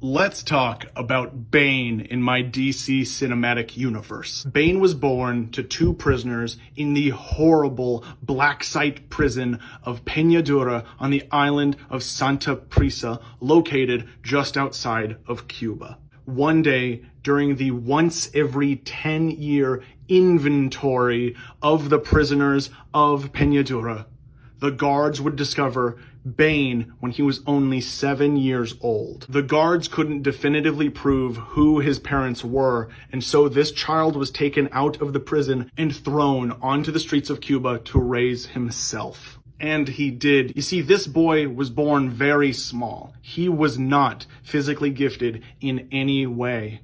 Let's talk about Bane in my DC cinematic universe. Bane was born to two prisoners in the horrible black site prison of Peñadura on the island of Santa Prisa, located just outside of Cuba. One day, during the once every 10-year inventory of the prisoners of Peñadura, the guards would discover Bane when he was only 7 years old. The guards couldn't definitively prove who his parents were, and so this child was taken out of the prison and thrown onto the streets of Cuba to raise himself. And he did. You see, this boy was born very small. He was not physically gifted in any way,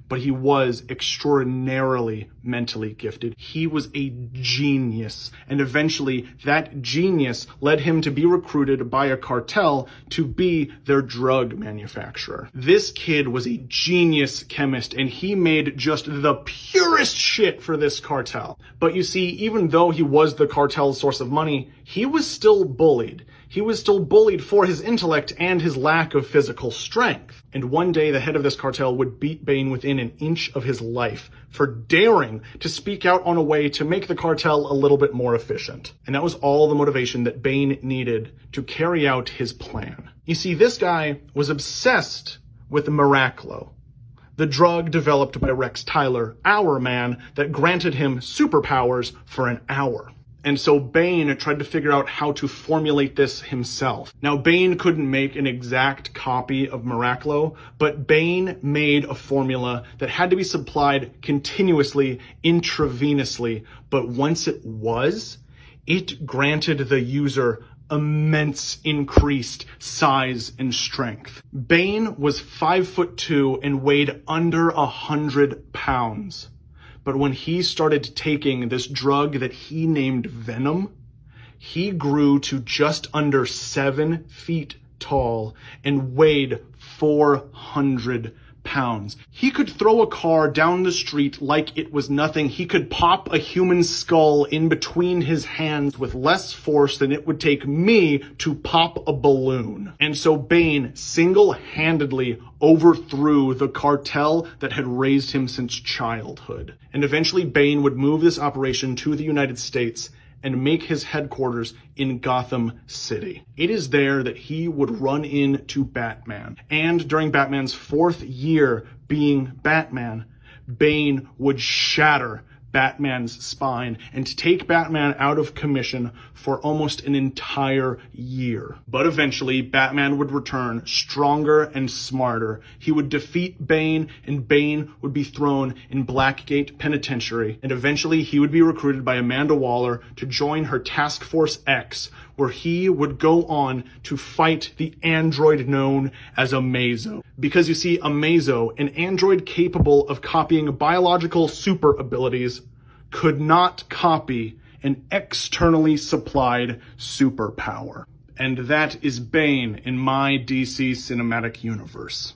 but he was extraordinarily mentally gifted. He was a genius, and eventually that genius led him to be recruited by a cartel to be their drug manufacturer. This kid was a genius chemist, and he made just the purest shit for this cartel. But you see, even though he was the cartel's source of money, he was still bullied. He was still bullied for his intellect and his lack of physical strength. And one day, the head of this cartel would beat Bane within an inch of his life for daring to speak out on a way to make the cartel a little bit more efficient. And that was all the motivation that Bane needed to carry out his plan. You see, this guy was obsessed with Miraclo, the drug developed by Rex Tyler, our man, that granted him superpowers for an hour. And so Bane tried to figure out how to formulate this himself. Now, Bane couldn't make an exact copy of Miraclo, but Bane made a formula that had to be supplied continuously, intravenously. But once it was, it granted the user immense increased size and strength. Bane was 5'2" and weighed under 100 pounds. But when he started taking this drug that he named Venom, he grew to just under 7 feet tall and weighed 400 pounds. He could throw a car down the street like it was nothing. He could pop a human skull in between his hands with less force than it would take me to pop a balloon. And so Bane single-handedly overthrew the cartel that had raised him since childhood. And eventually Bane would move this operation to the United States and make his headquarters in Gotham City. It is there that he would run into Batman. And during Batman's 4th year being Batman, Bane would shatter Batman's spine and take Batman out of commission for almost an entire year. But eventually, Batman would return stronger and smarter. He would defeat Bane, and Bane would be thrown in Blackgate Penitentiary. And eventually, he would be recruited by Amanda Waller to join her Task Force X, where he would go on to fight the android known as Amazo. Because you see, Amazo, an android capable of copying biological super abilities, could not copy an externally supplied superpower. And that is Bane in my DC cinematic universe.